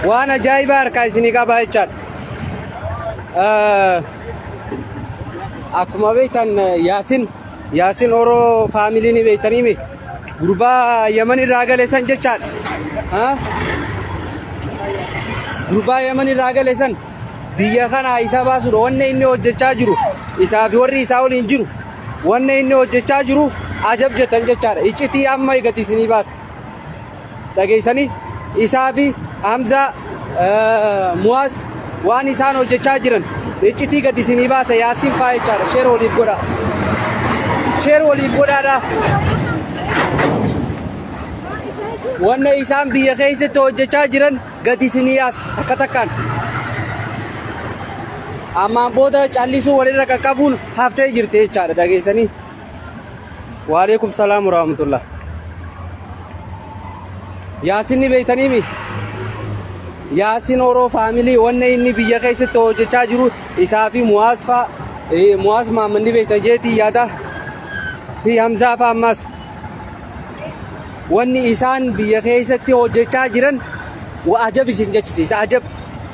waan ajaa'ibaa harkaa isinii qabaa jechaadha. Akkuma beektan Yaasin Oroo faamilii ni beektanii gurbaa Yaman irraa gale san jechaadha. Gurbaa Yaman irraa gale san biyya kana isa baasuudha wanne inni hojjechaa jiru isaa fi warri isaa waliin jiru wanne inni hojjechaa jiru ajab jettan jechaadha. Iccitii amma gati isinii baasa dhageessanii isaa fi Hamza Muwaas waan isaan hojjechaa jiran iccitii gati isinii baasa Yaasin faa jechaadha. Sheer waliif godha, sheer waliif godhaadha. Wanne isaan biyya keessatti hojjechaa jiran gati isinii yaasa takka takkaan. Ammaan booda callisuu walirra qaqqabuun haftee jirti jechaadha dhageessanii. Waalaikum salaam wa rahmatullah. Yaasin ni beektanii Yaasin Oroo faamilii wanne inni biyya keessatti hojjechaa jiru isaa fi Muwaas faa Muwaas Maamman ni beektan jeetii yaada fi Hamzaa faa ammas wanni isaan biyya keessatti hojjechaa jiran ajab isin jechisiisa ajab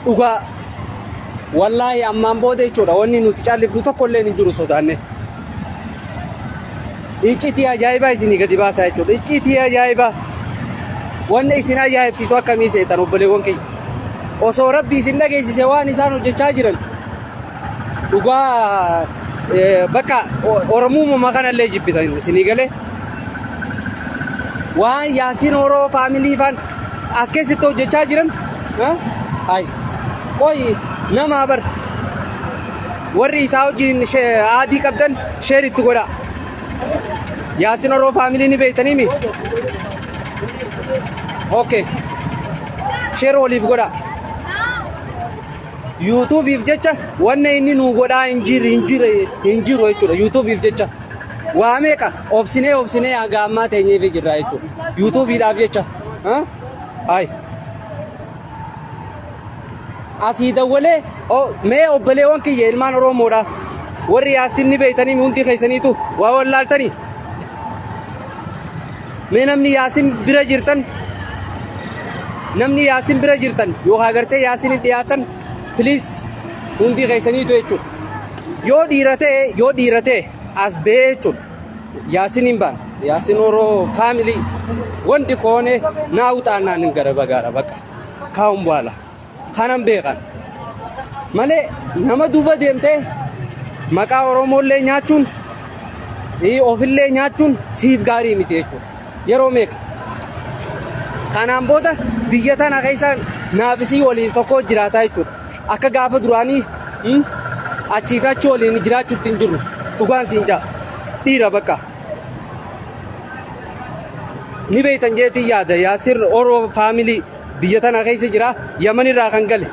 dhugaa. Wallahi ammaan booda jechuudha wanni nuti callifnu tokkollee hin jiru sodaanne. Iccitii ajaa'ibaa isinii gadi baasaa jechuudha. Iccitii ajaa'ibaa wanni isin ajaa'ibsiisu akkamii seetan obboleewwan keenya. Osoo Rabbi isin dhageessise waan isaan hojjechaa jiran dhugaa bakka Oromummaa kanallee jibbitan isinii galee. Waan Yaasin Oroo faamilii faan as keessatti hojjechaa jiran qoyi nama bar warri isaa wajjin adii qabdan sheer itti godha. Yaasin Oroo faamilii ni beektanii okay sheer waliif godha. YouTubeif jecha wanne inni nu godhaa hin jiru jechuudha. YouTubeif jecha waa meeqa obsinee haga ammaa teenyeef jirra jechuudha. YouTubeidhaaf jecha asii dawwalee mee obboleewwan kiyya ilmaan Oromoodha warri Yaasin ni beektanii hundi keessaniitu waa wallaaltanii mee namni Yaasin bira jirtan yookaan agartee Yaasin dhiyaatan please hundi keessaniitu jechuudha. Yoo dhiira ta'e as bee jechuudha. Yaasin hin baan Yaasin Oroo faamilii wanti koone naa uxaannaan hin gara bagaara bakka kaa'uun bu'aala. Kanan beekan malee nama duuba deemtee maqaa Oromollee nyaachuun ofillee nyaachuun siif gaarii miti jechuudha. Yeroo meeqa kanaan booda biyya tana keessa naafisii waliin tokko jiraataa jechuudha. Akka gaafa duraanii achii fi achi waliin jiraachuutti hin jirru dhugaan siin jaa dhiira bakka ni beektan jeetii yaada. Yaasin Oroo faamilii biyya tana keessa jira Yaman irraa kan gale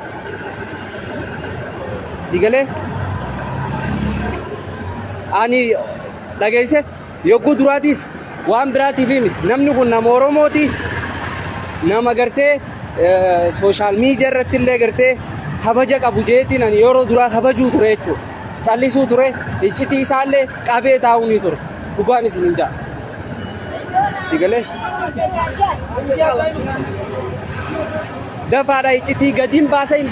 si galee ani dhageesse yogguu duraatis waan biraatiif miti. Namni kun nama Oromooti nama gartee sooshaal miidiyaa irratti illee gartee kabaja qabu jeetiin ani yeroo duraa kabajuu ture jechuudha. Callisuu ture iccitii isaallee qabee taa'uu ni ture dhugaan isin hin jaa si galee. Dafaadha iccitii gadiin baasa hin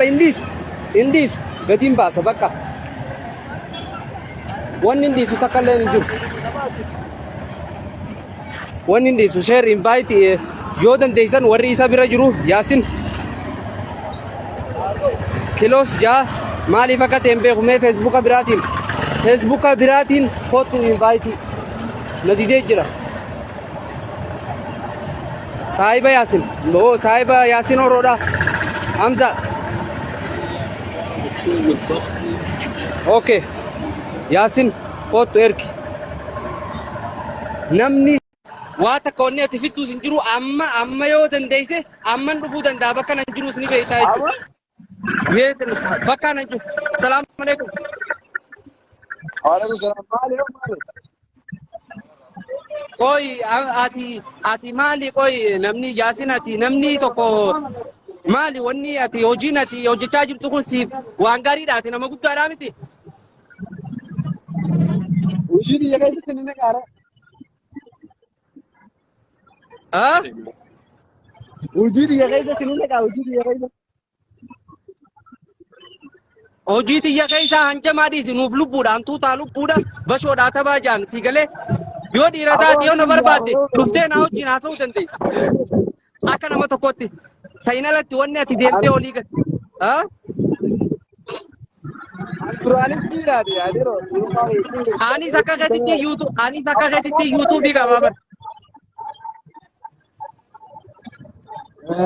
dhiisu gadiin baasa bakka wanni hin dhiisu takka illee hin jiru. Wanni hin dhiisu sheer invite yoo dandeessan warri isa bira jiru Yaasin kiloos jaa maaliif akka ta'e hin beeku mee feesbuuka biraatiin kootu invite na didee jira. Saahiba Yaasin Oroodha Hamza. Okay Yaasin kootu ergi namni waa takka wanni ati fidduus hin jiru. Amma yoo dandeesse amman dhufuu danda'a bakka nan jiruus ni beektaa jechuudha. Bakka nan jiru. Salaamu alaikum. Waalaikum salaam. Koi ati mali koi namni Yaasin ati namni tokko mali wanni ati hojiin ati hojjechaa jirtu kun siif waan gaariidha ati nama guddaadhaa miti. Hojii biyya keessatti ni naqaara. Ah? Hojii biyya keessatti ni naqaa hojii biyya keessatti. hojii xiyya keessaa hanjamaa dhiisi nuuf lubbuudhaan tuutaa lubbuudha bashoodhaa taphaa jaan si galee yoo dhiira taate yoo na barbaadde dhuftee na wajjin haasa'uu dandeessa. Akka nama tokkotti sayinalatti wanni ati deemtee olii gadi. Duraanis dhiiraati yaadiro. Anis akka gaditti yuutuubii qabaa bara.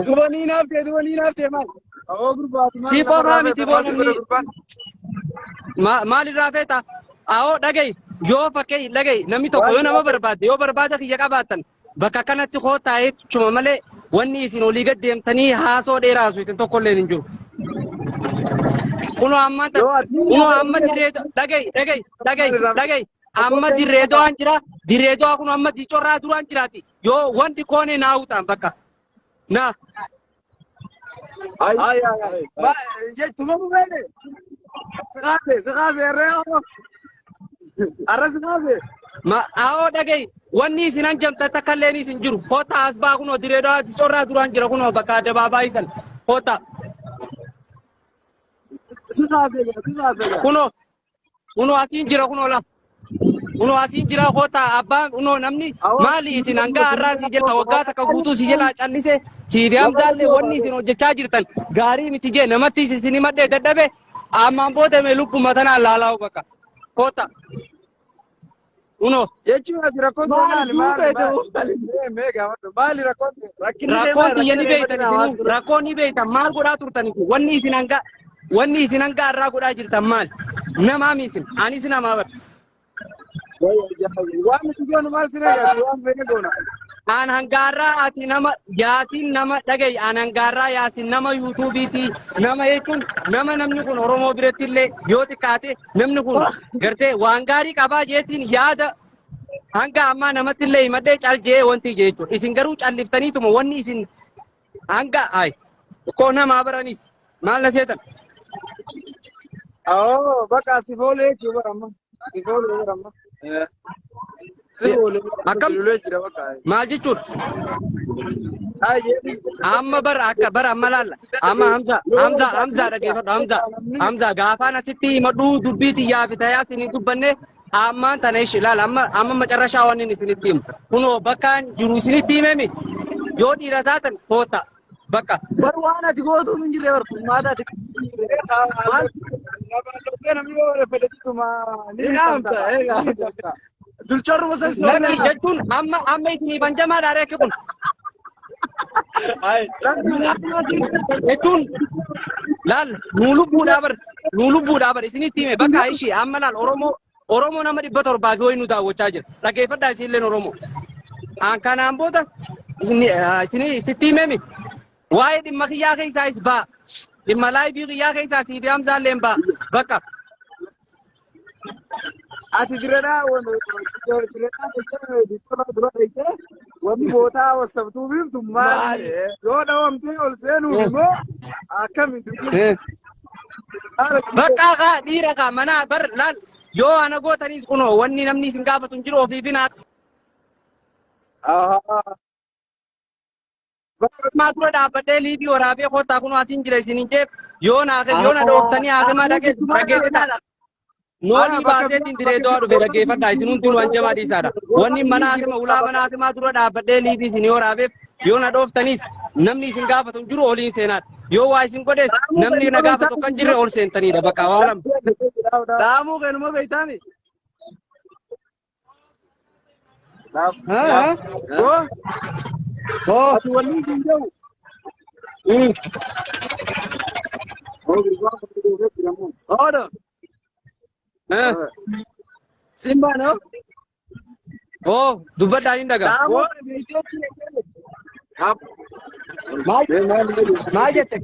Duba ni naaftee maal? Oo gurbaatu maal? Si qofaa miti boonumni. Maalirraa feeta? Awoo dhaga'i yoo fakkii dhaga'i namni tokko yoo nama barbaadde yoo barbaada kiyya qabaattan bakka kanatti kootaa'ee cuma malee wanni isin olii gad deemtanii haasoo dheeraa suutin tokko illee hin jiru. Kunoo amma dirreedoo dhaga'i amma dirreedoo an jira dirreedoo kun amma dicorraa duraan jiraati yoo wanti koone naawutaan bakka na. Ay. Ye tuma mu bene. Sakaase reeyo. Arra sakaase. Awoo dhaga'i wanni isin hanjamta takka illee isin jiru koota asbaa kunoo dirreedoo dicorraa duraan jira kunoo bakka addabaabaa isan koota. Kuno asin jira kuno asin jira kota abba kuno namni mali isin hanga arra si jala waggaa takka guutuu si jala callise si Hamzaalle wanni isin hojjechaa jirtan gaarii miti jee namatti isin madde dadhabe ammaan booda mee lubbuma tana laalaa bakka kota kuno jechuun ati rakkoon maali rakkoon ni beeytan maal godhaa turtan wanni isin hanga arraa godhaa jirtan maal namaa miisin anis namaa bar waan nuti goonu maal siree yaadu waan fedhe goona an hangaarraa ati nama yaasin nama dhaga'i an hangaarraa yaasin nama yuutuubiiti nama jechuun nama namni kun Oromoo biratti illee yoo xiqqaate namni kun gartee waan gaarii qabaa jeetiin yaada hanga ammaa namatti illee himadhee caljee wanti jechuudha isin garuu calliftaniituma wanni isin hanga ay koo namaa baranis maal na seetan. Oh, baka sifole kibarama. Sifole kibarama. Sifole. Akam jira baka. Maal jechuudha? Amma bara amma laalla. Amma Hamza dhageeffadhu Hamza gaafaan asitti himadhuu dubbiiti yaafitayaa isin dubbanne ammaan tana ishi laala amma macarrashaa wanni isinitti himu. Kunoo bakkaan jiru isinitti himemi yoo dhiira taatan koota. Bakka baru waan ati gootu hin jirre barku maata ati dulchorru masan namni jechuun amma isinii banjamaa dhaaree kun jechuun laal nuu lubbuudhaa bar isinitti hime bakka ishii amma laal Oromoo nama 700 fi nu daawwachaa jira dhageeffadhaa isinilleen Oromoo an kanaan booda isinii sitti himemi waa'ee dhimma kiyyaa keessaa is ba'a. Dhimma laayivii kiyyaa keessaa si fi Hamzaalle hin ba'a. Bakka. Ati direedhaa wanni bootaa wasabtuu biiftu maal yoo dhawamtee ol seenuuf immoo akkamitti bakka kaa dhiira kaa manaa bar laal yoo ana gootaniis kunoo wanni namni isin gaafatu hin jiru ofii binaa. Ma dura dhaabbadhee liibii waraabee kottaa kun asiin jira isiniin jeef yoo na dhooftanii haakima dhageeffadha. Nooni baaseetiin direedoo dhufe dhageeffadha isin hundi waan jamaa dhiisaadha. Wanni mana haakima ulaa mana haakimaa dura dhaabbadhee liibii isinii waraabeef yoo na dhooftaniis namni isin gaafatu hin jiru oliin seenaadha. Yoo waa isin godhees namni na gaafatu kan jirre ol seentaniidha bakka waa lama. Daamuu keenuma beeytaani. Oh, ati waliin hin jiru. Odo. Simba no? Oh, dubbadhaa hin dhagaa. Maal jette?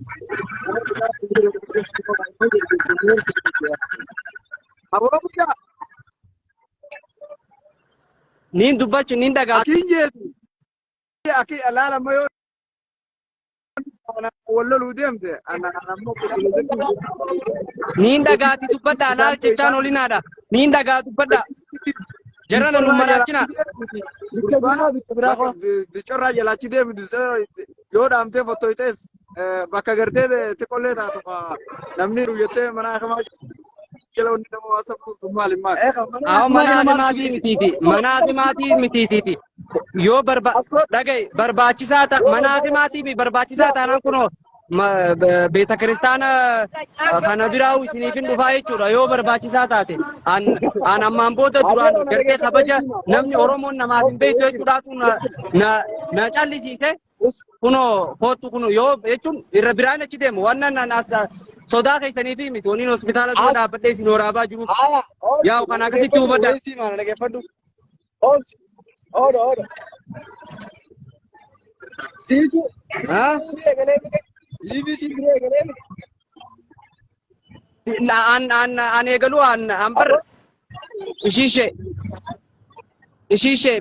Niin dubbachu niin dhagaa. Akin jeetu. Aki alaala mayo walla luudemte ana niin dhagaati dubbadha alaal jechaan olinaadha niin dhagaa dubbadha jarana nu malaachina dicorraa jalaachi deemtu yoo dhaamtee fottoytees bakka gartee xiqqollee taatu namni dhuyyatee mana akamaa jala wanni nama waasa fuutu maali maali. Awo mana himaatii mitiitiiti. Yoo barbaachisaa ta'a mana himaatii barbaachisaa taanaan kunoo beeta kiristaana kana biraa isiniifin dhufaa jechuudha yoo barbaachisaa taate an ammaan booda duraan gartee kabaja namni Oromoon namaaf hin beektu jechuudhaatu na callisiise kunoo kootu kunoo yoo jechuun irra biraan achi deemu wannan sodaa keessanii fi miti waniin hospitaala dura dhaabbadhee isin waraabaa jiru yaa'u kan akkasitti hubadha. Siitu. An eegalu an bar ishiishee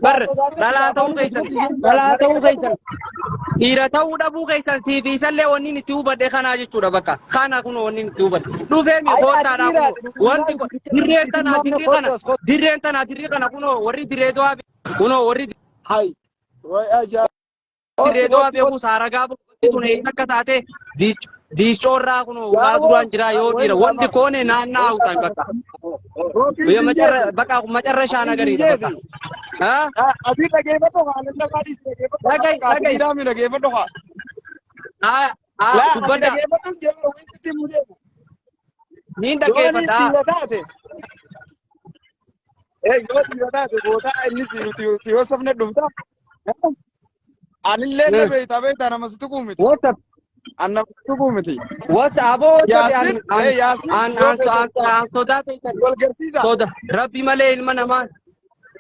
bar dhalaa ta'uu keessan dhiira ta'uu dhabuu keessan siifi isallee wanni itti hubadhe kanaa jechuudha bakka kana kun wanni itti hubadhe dhufee mi kootaadhaa kun wanti dirreen tanaa dirri kana kunoo warri diree do'aa kunoo warri diree do'aa beeku saaragaa kun akka taate diicoorraa kunoo waa duraan jira yoo jira wanti koone naannaa hawutan bakka bakka macarra shaana gariidha bakka. Abi dhageeffatu haa lalla baadhiis dhageeffatu jiraami dhageeffatu haa. Dubbadda. Dhageeffatu jechuun wanti mudeemu. Niin dhageeffata. Yoo dhiira taate goota inni si wasafne dhufta. Anillee na beektaa nama si tuquu miti. Anna tuquu miti. Aboo Yaasin sodaa soda rabbi malee ilma namaa.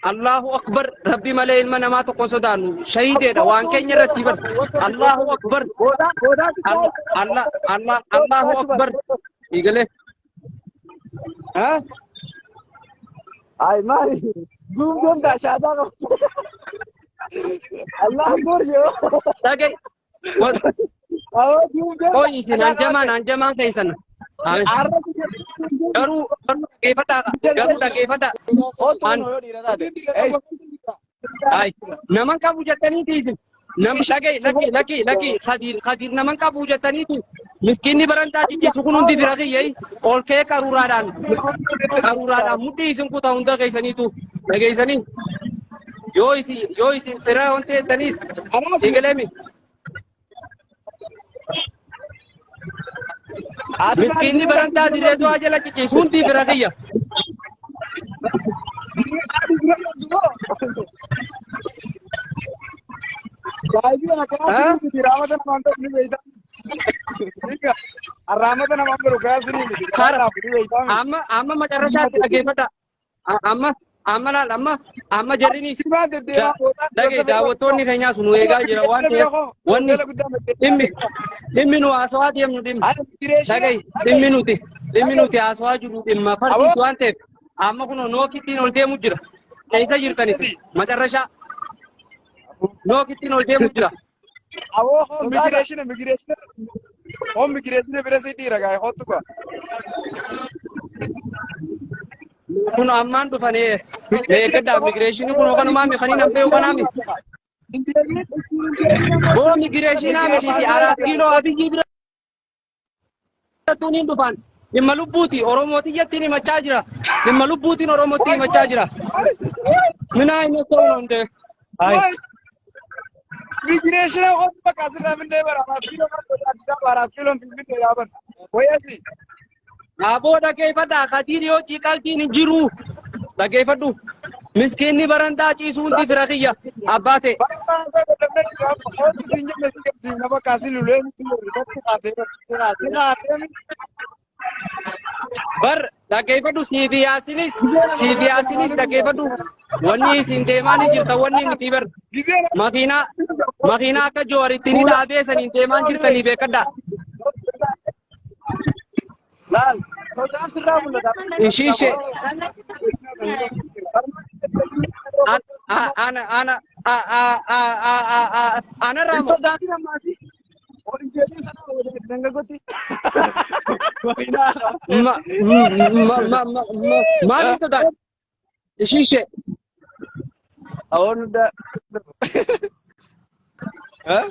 Allahu akbar rabbi malee ilma namaa tokko sodaannu shahiideedha waan keenya irratti bar Allahu akbar Allahu akbar igale ay mari gum da shada ko Allah akbar jo tagay oh isin anjaman kaisan garuu dhageeffata ay naman qabu jettaniiti isin nam dhagay laki khadir naman qabu jettaniiti miskiinni barantaa ciccisu kun hundi bira kiyyay ol kee qaruuraadhaan mudhii isin kutaa hunda keessaniitu dhageessanii yoo isin fira wanti jettaniis sigaleemi miskiinni barantaa diree du'aa jala ciccisu hundi bira kiyya. Amma macarrashaatti dhageeffata. Amma jarrinis dhagee daawwattoonni keenyaas nu eegaa jira waan ta'eef wanni dhimmi nu haasawaa deemnu dhagee dhimmi nuti haasawaa jiru dhimma fardiiti waan ta'eef amma kun nookittiin ol deemu jira keessa jirtanis macarrashaa nookittiin ol deemu jira. Awoo migration bira si dhiira gaa hootu kwa. Kun ammaan dhufanii eeggaddaa migreeshinii kun yookanumaa meekanii namtee yookanaami. Boo migreeshinaa miti araat kiiloo abiyyi bira tuniin dhufan dhimma lubbuuti Oromootiyyattiin himachaa jira. Dhimma lubbuutiin Oromootti himachaa jira. Minaa inni ta'uu hundee. Migration hootu bakka asirraa mindee bara araat kiiloo finfinnee yaaban. Wayyaasi. Aboo dhageeffadhaa katiir yoo ciqaltiin hin jiru dhageeffadhu miskiinni barantaa ciisuu hundi fira kiyya abbaa ta'e. Bar dhageeffadhu siifi yaasinis dhageeffadhu wanni isin deemaa ni jirta wanni miti bar makiinaa akka joowaritti ni dhaabee saniin deemaa jirtanii beekadhaa. Ishiishe ana ramo maali sodaa ishiishe Eh?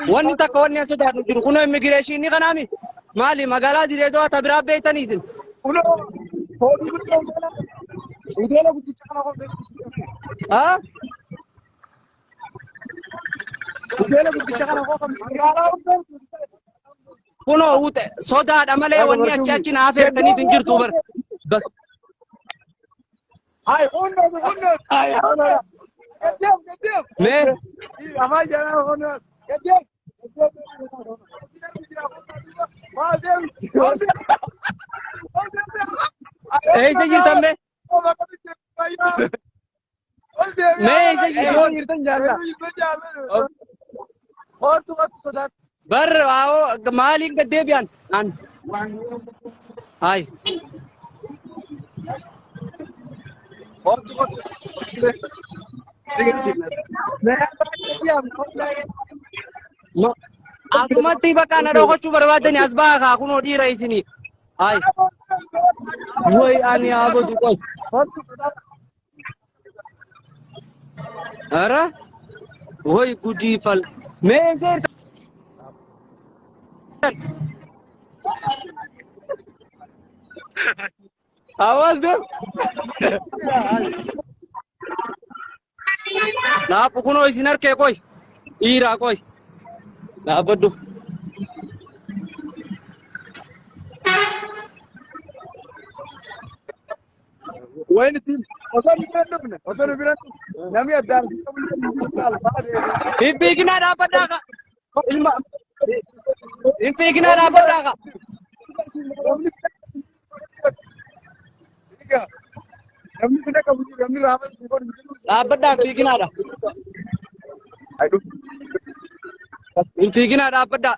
Wanni takka wanni as sodaatu jiru kunoo immigireeshinii kanaami maali magaalaa direedoo ata biraa beeytaniisin. Ah? Kunoo sodaadha malee wanni achi naaf erganiif hin jirtu bar. Ay, unos. Ay, unos. Gadiam. Mee Ama jana unos. Gadiam. eessa jirtan mee? Mee eessa jirtan jaalla? Bar maaliin gad deebi'an? Ay. Asumatti bakka na dhokachuu barbaadani as baakaa kunoo dhiira isinii. Ay. Woy ani abadu qoy. Ara? Woy gudii fal. Mee seer. Awas dong. Laapu kunoo isin harkee qoy. Dhiiraa qoy. Laabaddu. وين التيم؟ وصلوا بيرن نامي الدار Hibbigina dhaabadhaa ka. Ilma. Hibbigina dhaabadhaa ka. namni sina qabu namni raafan si godhu Dhaabadhaa hibbiginaadha. Hibbigina dhaabadhaa.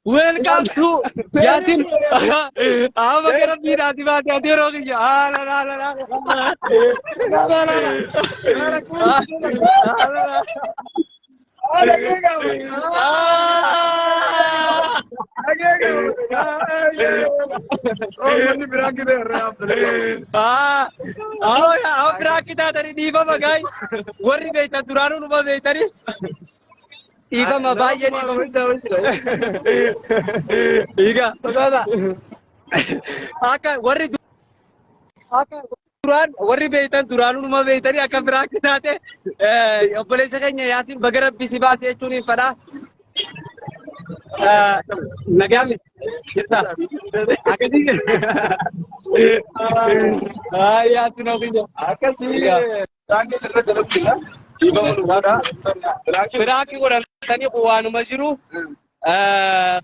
Welcome to Yasin. Ama kera bira di baat ya dero ki. namni biraa kide Kita dari diva bagai. Warri beita duranu nuba beitari. Iga mabaye ni ko. Iga sagada. Aka warri beeytan duranu numa beeytani akka biraa akka taate obboleessa keenya Yaasin baga rabbi si baase jechuun hin fedha. Nagaami jirta akkasii Yaasin ofiin akkasii taange sirra jalatti firaaqii godhatanii waanuma jiru.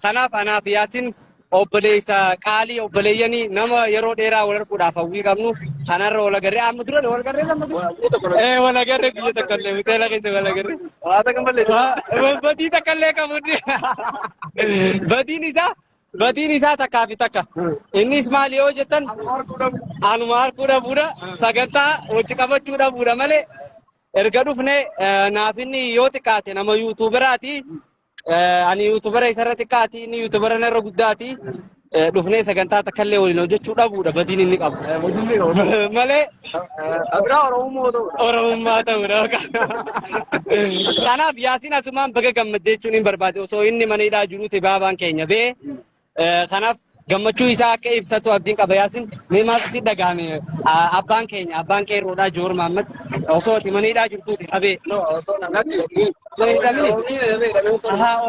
Kanaaf anaaf Yaasin obboleessa qaalii obboleeyyanii nama yeroo dheeraa wal arguudhaaf hawwii qabnu kanarra wal agarree amma dura wal agarree wal agarree biyya takkallee hoteela keessa wal agarree badii takkallee qabunni badiin isaa takkaa fi takka innis maali yoo jettan anuma harkuu dhabuudha sagantaa hojii qabachuu dhabuudha malee erga dhufne naaf inni yoo xiqqaate nama yuutuuberaati. Ani yuutubera isarra xiqqaati inni yuutubera narra guddaati. Dhufnee sagantaa takkallee waliin hojjechuu dhabuudha badiin inni qabu. Malee abraa Oromummaa ta'uudha. Kanaaf Yaasin asumaan baga gammaddee jechuun hin barbaade osoo inni mana hidhaa jiruuti baabaan keenya bee. Kanaaf gammachuu isaa akka ibsatu abdiin qaba Yaasin. Mee maaltu si dhagahame abbaan keenya abbaan qeerroodhaa Joor Mahammad osoo ati mana hidhaa jirtuuti qabee.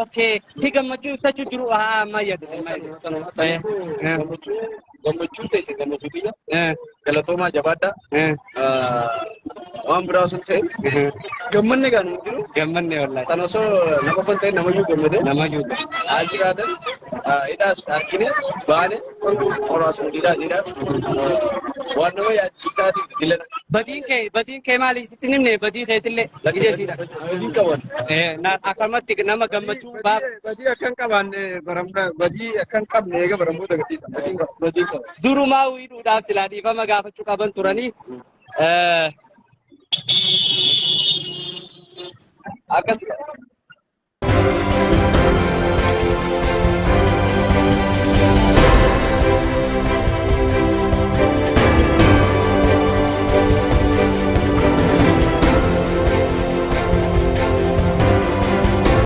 Okay. Si gammachuu ibsachuu jiru ammayyadu. gammachuu ta'e gammachuu tiyya galatoomaa jabaadhaa waan biraa sun ta'e gammanne gaanu jiru Gammanne wallahi. sana osoo nama kan ta'e namayyuu gammade Namayyuu. as jiraatan hidhaas argine baane qoraa sun dhiidhaa waan nama yaachisaatiif dilana Badii kee maali sitti nimne badii keetillee ijeesiidha. badii qaban Akkamatti nama gammachuu baaf. badii akkan qabaanne baramna badii akkan qabne eega baramoota gadhiisa badii qaban Durumaa hidhuudhaaf silaa dhiifama gaafachuu qaban turanii. akkas